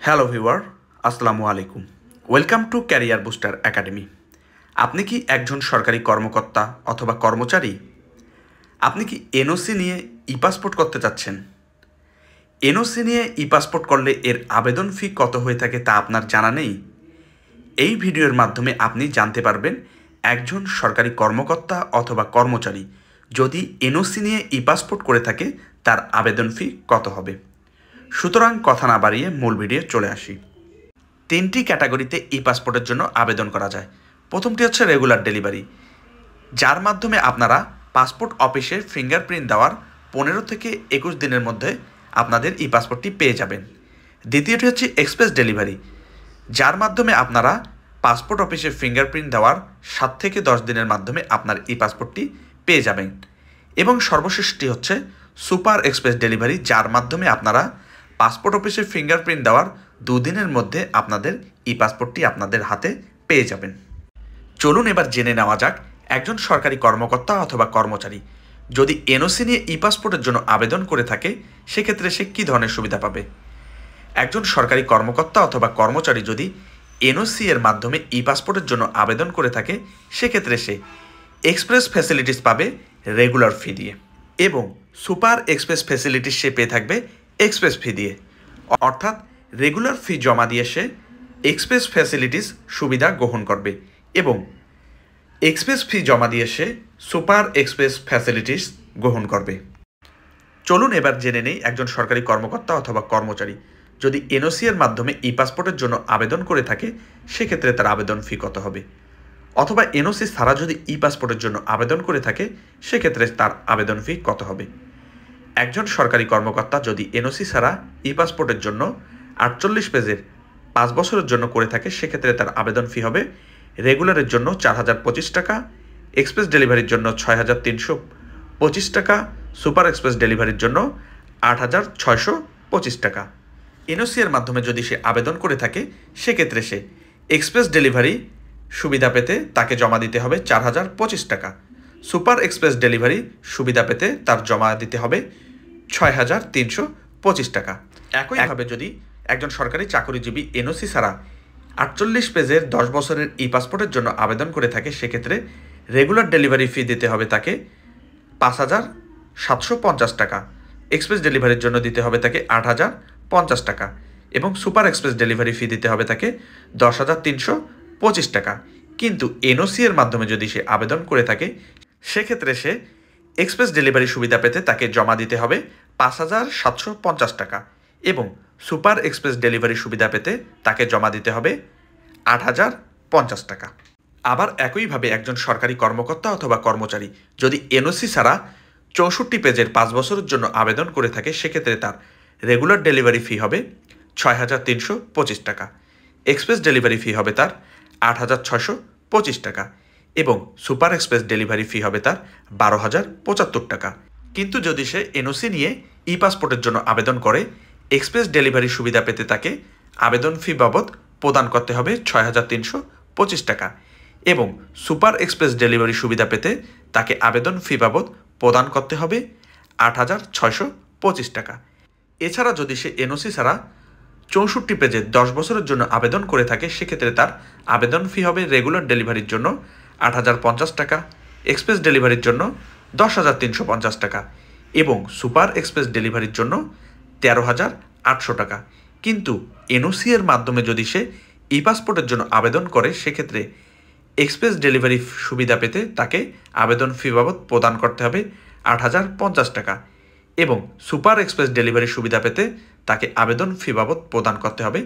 Hello viewer, আসসালামু আলাইকুম। Welcome to career booster academy. আপনি কি একজন সরকারি কর্মকর্তা অথবা কর্মচারী? আপনি কি এনওসি নিয়ে ই পাসপোর্ট করতে চাচ্ছেন? এনওসি নিয়ে ই পাসপোর্ট করলে এর আবেদন ফি কত হয়ে থাকে তা আপনার জানা নেই? এই ভিডিওর মাধ্যমে আপনি জানতে পারবেন একজন সরকারি কর্মকর্তা অথবা কর্মচারী যদি এনওসি নিয়ে ই পাসপোর্ট করে থাকে তার আবেদন ফি কত হবে। সুতরাং কথা না বাড়িয়ে মূল ভিডিও চলে আসি। তিনটি ক্যাটাগরিতে ই পাসপোর্টের জন্য আবেদন করা যায়। প্রথমটি হচ্ছে রেগুলার ডেলিভারি, যার মাধ্যমে আপনারা পাসপোর্ট অফিসে ফিঙ্গারপ্রিন্ট দেওয়ার 15 থেকে 21 দিনের মধ্যে আপনাদের ই পাসপোর্টটি পেয়ে যাবেন। দ্বিতীয়টি হচ্ছে এক্সপ্রেস ডেলিভারি, যার মাধ্যমে আপনারা পাসপোর্ট অফিসে ফিঙ্গারপ্রিন্ট দেওয়ার 7 থেকে 10 দিনের মাধ্যমে আপনার ই পাসপোর্টটি পেয়ে যাবেন। এবং সর্বশেষটি হচ্ছে সুপার এক্সপ্রেস ডেলিভারি, যার মাধ্যমে আপনারা পাসপোর্ট অফিসে ফিঙ্গারপ্রিন্ট দেওয়ার 2 দিনের মধ্যে আপনাদের ই পাসপোর্টটি আপনাদের হাতে পেয়ে যাবেন। চলুন এবার জেনে নেওয়া যাক একজন সরকারি কর্মকর্তা অথবা কর্মচারী যদি এনওসি নিয়ে ই পাসপোর্টের জন্য আবেদন করে থাকে সেক্ষেত্রে সে কী ধরনের সুবিধা পাবে। একজন সরকারি কর্মকর্তা অথবা কর্মচারী যদি এনওসি এর মাধ্যমে ই পাসপোর্টের জন্য আবেদন করে থাকে সেক্ষেত্রে সে এক্সপ্রেস ফ্যাসিলিটিস পাবে রেগুলার ফি দিয়ে, এবং সুপার এক্সপ্রেস ফ্যাসিলিটিস সে পেয়ে থাকবে এক্সপ্রেস ফি দিয়ে। অর্থাৎ রেগুলার ফি জমা দিয়ে সে এক্সপ্রেস ফ্যাসিলিটিস সুবিধা গ্রহণ করবে এবং এক্সপ্রেস ফি জমা দিয়ে সে সুপার এক্সপ্রেস ফ্যাসিলিটিস গ্রহণ করবে। চলুন এবার জেনে নেই একজন সরকারি কর্মকর্তা অথবা কর্মচারী যদি এনওসি এর মাধ্যমে ই পাসপোর্টের জন্য আবেদন করে থাকে সেক্ষেত্রে তার আবেদন ফি কত হবে, অথবা এনওসি ছাড়া যদি ই পাসপোর্টের জন্য আবেদন করে থাকে সেক্ষেত্রে তার আবেদন ফি কত হবে। একজন সরকারি কর্মকর্তা যদি এনওসি ছাড়া ই পাসপোর্টের জন্য 48 পেজের 5 বছরের জন্য করে থাকে সেক্ষেত্রে তার আবেদন ফি হবে রেগুলারের জন্য 4025 টাকা, এক্সপ্রেস ডেলিভারির জন্য 6325 টাকা, সুপার এক্সপ্রেস ডেলিভারির জন্য 8625 টাকা। এনওসি এর মাধ্যমে যদি সে আবেদন করে থাকে সেক্ষেত্রে সে এক্সপ্রেস ডেলিভারি সুবিধা পেতে তাকে জমা দিতে হবে 4025 টাকা, সুপার এক্সপ্রেস ডেলিভারি সুবিধা পেতে তার জমা দিতে হবে 6325 টাকা। একইভাবে যদি একজন সরকারি চাকরিজীবী এনওসি ছাড়া 48 পেজের 10 বছরের ই পাসপোর্টের জন্য আবেদন করে থাকে সেক্ষেত্রে রেগুলার ডেলিভারি ফি দিতে হবে তাকে 5750 টাকা, এক্সপ্রেস ডেলিভারির জন্য দিতে হবে তাকে 8050 টাকা এবং সুপার এক্সপ্রেস ডেলিভারি ফি দিতে হবে তাকে 10325 টাকা। কিন্তু এনওসি এর মাধ্যমে যদি সে আবেদন করে থাকে সেক্ষেত্রে সে এক্সপ্রেস ডেলিভারি সুবিধা পেতে তাকে জমা দিতে হবে 5750 টাকা এবং সুপার এক্সপ্রেস ডেলিভারি সুবিধা পেতে তাকে জমা দিতে হবে 8050 টাকা। আবার একইভাবে একজন সরকারি কর্মকর্তা অথবা কর্মচারী যদি এনওসি ছাড়া 64 পেজের 5 বছরের জন্য আবেদন করে থাকে সেক্ষেত্রে তার রেগুলার ডেলিভারি ফি হবে 6325 টাকা, এক্সপ্রেস ডেলিভারি ফি হবে তার 8625 টাকা এবং সুপার এক্সপ্রেস ডেলিভারি ফি হবে তার 12075 টাকা। কিন্তু যদি সে এনওসি নিয়ে ই পাসপোর্টের জন্য আবেদন করে এক্সপ্রেস ডেলিভারি সুবিধা পেতে তাকে আবেদন ফি বাবদ প্রদান করতে হবে 6325 টাকা এবং সুপার এক্সপ্রেস ডেলিভারি সুবিধা পেতে তাকে আবেদন ফি বাবদ প্রদান করতে হবে 8625 টাকা। এছাড়া যদি সে এনওসি ছাড়া 64 পেজের 10 বছরের জন্য আবেদন করে থাকে সেক্ষেত্রে তার আবেদন ফি হবে রেগুলার ডেলিভারির জন্য 8050 টাকা, এক্সপ্রেস ডেলিভারির জন্য 10350 টাকা এবং সুপার এক্সপ্রেস ডেলিভারির জন্য 13800 টাকা। কিন্তু এনওসি এর মাধ্যমে যদি সে ই পাসপোর্টের জন্য আবেদন করে সেক্ষেত্রে এক্সপ্রেস ডেলিভারি সুবিধা পেতে তাকে আবেদন ফি বাবদ প্রদান করতে হবে 8050 টাকা এবং সুপার এক্সপ্রেস ডেলিভারি সুবিধা পেতে তাকে আবেদন ফি বাবদ প্রদান করতে হবে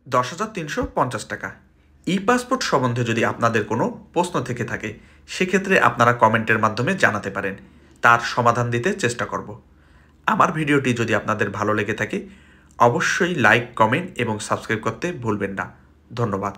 10350 টাকা। ই পাসপোর্ট সম্বন্ধে যদি আপনাদের কোনো প্রশ্ন থেকে থাকে সেক্ষেত্রে আপনারা কমেন্টের মাধ্যমে জানাতে পারেন, তার সমাধান দিতে চেষ্টা করব। আমার ভিডিওটি যদি আপনাদের ভালো লেগে থাকে অবশ্যই লাইক, কমেন্ট এবং সাবস্ক্রাইব করতে ভুলবেন না। ধন্যবাদ।